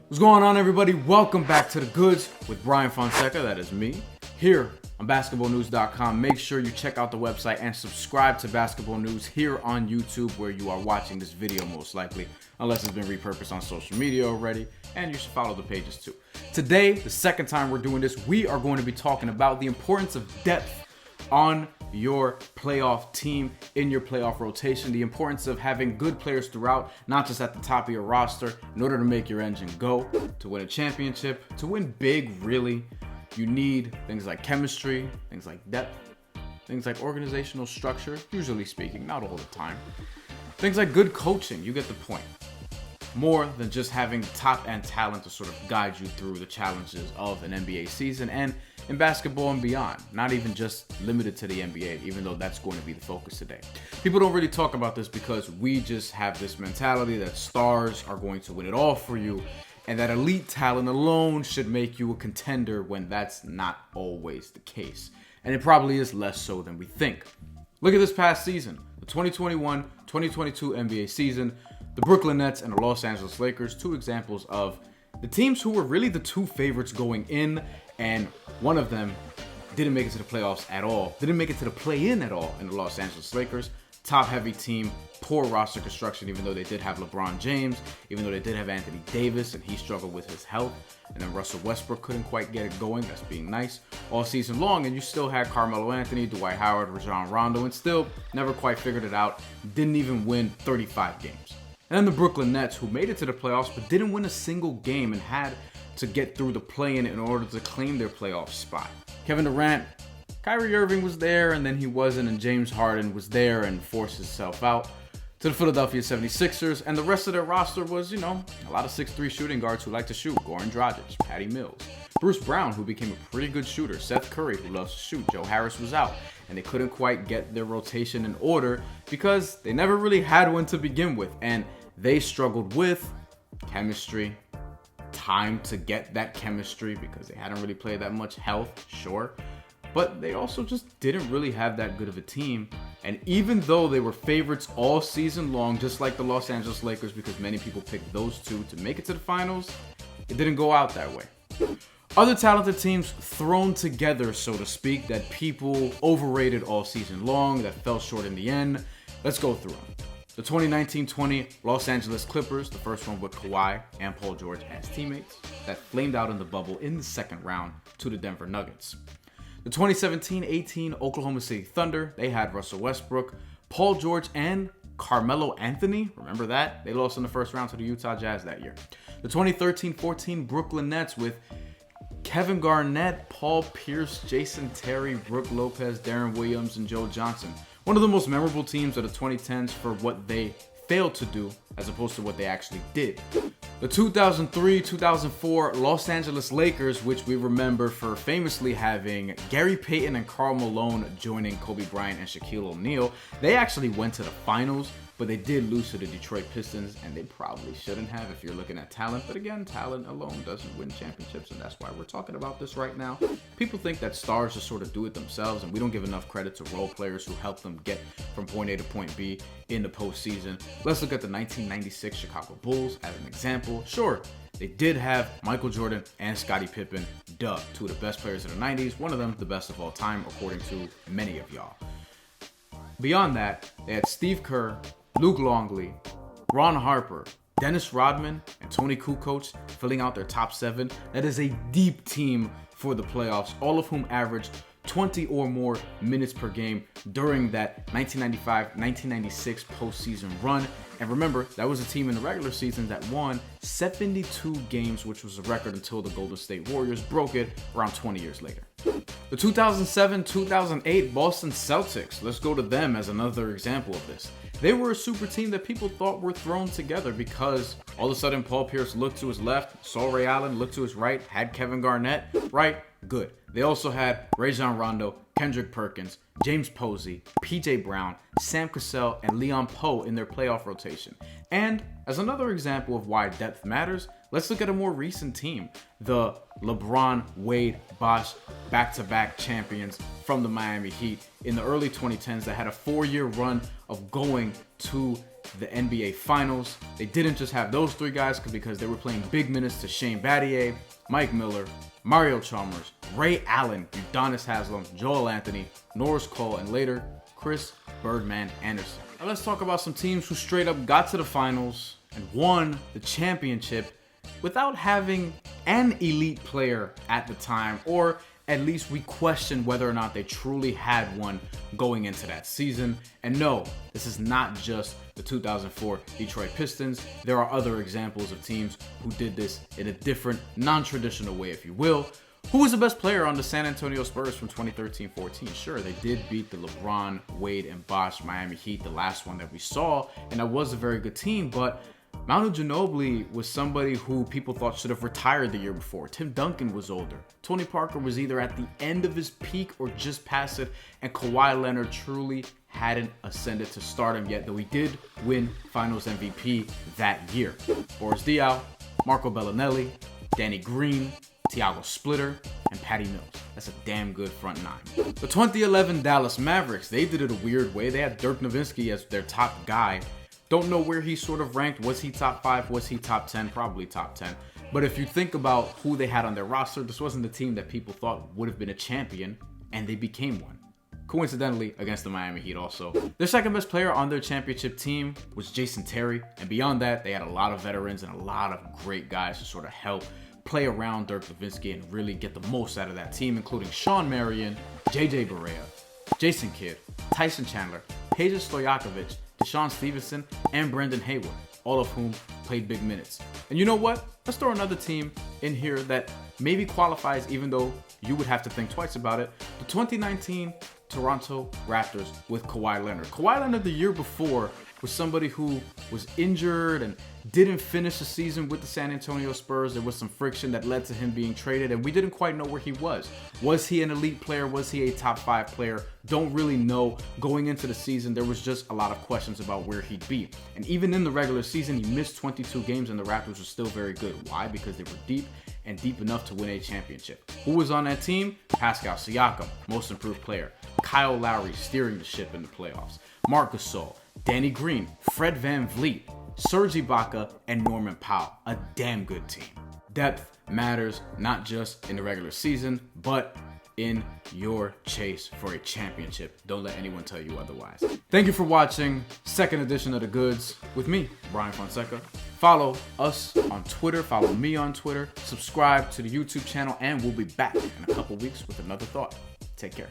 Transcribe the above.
What's going on, everybody? Welcome back to The Goods with Bryan Fonseca, that is me, here on basketballnews.com. Make sure you check out the website and subscribe to Basketball News here on YouTube, where you are watching this video most likely, unless it's been repurposed on social media already, and you should follow the pages too. Today, the second time we're doing this, we are going to be talking about the importance of depth on your playoff team, in your playoff rotation, the importance of having good players throughout, not just at the top of your roster, in order to make your engine go, to win a championship, to win big, really. You need things like chemistry, things like depth, things like organizational structure, usually speaking, not all the time. Things like good coaching, you get the point. More than just having top end talent to sort of guide you through the challenges of an NBA season and in basketball and beyond. Not even just limited to the NBA, even though that's going to be the focus today. People don't really talk about this because we just have this mentality that stars are going to win it all for you, and that elite talent alone should make you a contender, when that's not always the case. And it probably is less so than we think. Look at this past season, the 2021-2022 NBA season. The Brooklyn Nets and the Los Angeles Lakers, two examples of the teams who were really the two favorites going in, and one of them didn't make it to the playoffs at all, didn't make it to the play-in at all in the Los Angeles Lakers. Top-heavy team, poor roster construction, even though they did have LeBron James, even though they did have Anthony Davis, and he struggled with his health. And then Russell Westbrook couldn't quite get it going, that's being nice, all season long. And you still had Carmelo Anthony, Dwight Howard, Rajon Rondo, and still never quite figured it out. Didn't even win 35 games. And then the Brooklyn Nets, who made it to the playoffs but didn't win a single game and had to get through the play-in in order to claim their playoff spot. Kevin Durant, Kyrie Irving was there and then he wasn't, and James Harden was there and forced himself out to the Philadelphia 76ers, and the rest of their roster was, a lot of 6'3" shooting guards who like to shoot. Goran Dragic, Patty Mills, Bruce Brown, who became a pretty good shooter, Seth Curry, who loves to shoot, Joe Harris was out, and they couldn't quite get their rotation in order because they never really had one to begin with, and they struggled with chemistry, time to get that chemistry because they hadn't really played that much, health, sure, but they also just didn't really have that good of a team. And even though they were favorites all season long, just like the Los Angeles Lakers, because many people picked those two to make it to the finals, it didn't go out that way. Other talented teams thrown together, so to speak, that people overrated all season long, that fell short in the end. Let's go through them. The 2019-20 Los Angeles Clippers, the first one with Kawhi and Paul George as teammates, that flamed out in the bubble in the second round to the Denver Nuggets. The 2017-18 Oklahoma City Thunder, they had Russell Westbrook, Paul George, and Carmelo Anthony. Remember that? They lost in the first round to the Utah Jazz that year. The 2013-14 Brooklyn Nets with Kevin Garnett, Paul Pierce, Jason Terry, Brook Lopez, Darren Williams, and Joe Johnson. One of the most memorable teams of the 2010s for what they failed to do as opposed to what they actually did. The 2003-2004 Los Angeles Lakers, which we remember for famously having Gary Payton and Karl Malone joining Kobe Bryant and Shaquille O'Neal, they actually went to the finals, but they did lose to the Detroit Pistons, and they probably shouldn't have if you're looking at talent. But again, talent alone doesn't win championships, and that's why we're talking about this right now. People think that stars just sort of do it themselves, and we don't give enough credit to role players who help them get from point A to point B in the postseason. Let's look at the 1996 Chicago Bulls as an example. Sure, they did have Michael Jordan and Scottie Pippen, two of the best players of the 90s, one of them the best of all time, according to many of y'all. Beyond that, they had Steve Kerr, Luke Longley, Ron Harper, Dennis Rodman, and Tony Kukoc filling out their top seven. That is a deep team for the playoffs, all of whom averaged 20 or more minutes per game during that 1995-1996 postseason run. And remember, that was a team in the regular season that won 72 games, which was a record until the Golden State Warriors broke it around 20 years later. The 2007-2008 Boston Celtics, let's go to them as another example of this. They were a super team that people thought were thrown together because all of a sudden Paul Pierce looked to his left, saw Ray Allen, looked to his right, had Kevin Garnett, right? Good. They also had Rajon Rondo, Kendrick Perkins, James Posey, PJ Brown, Sam Cassell, and Leon Powe in their playoff rotation. And as another example of why depth matters, let's look at a more recent team, the LeBron, Wade, Bosh back-to-back champions from the Miami Heat in the early 2010s that had a 4-year run of going to the NBA Finals. They didn't just have those three guys because they were playing big minutes to Shane Battier, Mike Miller, Mario Chalmers, Ray Allen, Udonis Haslem, Joel Anthony, Norris Cole, and later, Chris Birdman Anderson. Now let's talk about some teams who straight up got to the finals and won the championship without having an elite player at the time, or at least we question whether or not they truly had one going into that season. And no, this is not just the 2004 Detroit Pistons. There are other examples of teams who did this in a different, non-traditional way, if you will. Who was the best player on the San Antonio Spurs from 2013-14? Sure, they did beat the LeBron, Wade, and Bosh Miami Heat, the last one that we saw, and that was a very good team, but Manu Ginobili was somebody who people thought should have retired the year before. Tim Duncan was older. Tony Parker was either at the end of his peak or just past it, and Kawhi Leonard truly hadn't ascended to stardom yet, though he did win Finals MVP that year. Boris Diaw, Marco Bellinelli, Danny Green, Thiago Splitter, and Patty Mills. That's a damn good front nine. The 2011 Dallas Mavericks, they did it a weird way. They had Dirk Nowitzki as their top guy. Don't know where he sort of ranked. Was he top 5? Was he top 10? Probably top 10. But if you think about who they had on their roster, this wasn't the team that people thought would have been a champion, and they became one. Coincidentally, against the Miami Heat also. Their second best player on their championship team was Jason Terry, and beyond that, they had a lot of veterans and a lot of great guys to sort of help play around Dirk Nowitzki and really get the most out of that team, including Sean Marion, JJ Barea, Jason Kidd, Tyson Chandler, Peja Stojakovic, Deshaun Stevenson, and Brendan Haywood, all of whom played big minutes. And you know what? Let's throw another team in here that maybe qualifies, even though you would have to think twice about it. The 2019 Toronto Raptors with Kawhi Leonard. Kawhi Leonard the year before was somebody who was injured and didn't finish the season with the San Antonio Spurs. There was some friction that led to him being traded, and we didn't quite know where he was. Was he an elite player? Was he a top 5 player? Don't really know. Going into the season, there was just a lot of questions about where he'd be. And even in the regular season, he missed 22 games, and the Raptors were still very good. Why? Because they were deep and deep enough to win a championship. Who was on that team? Pascal Siakam, most improved player. Kyle Lowry steering the ship in the playoffs. Marc Gasol, Danny Green, Fred VanVleet, Serge Ibaka, and Norman Powell. A damn good team. Depth matters not just in the regular season, but in your chase for a championship. Don't let anyone tell you otherwise. Thank you for watching second edition of The Goods with me, Bryan Fonseca. Follow us on Twitter, follow me on Twitter, subscribe to the YouTube channel, and we'll be back in a couple weeks with another thought. Take care.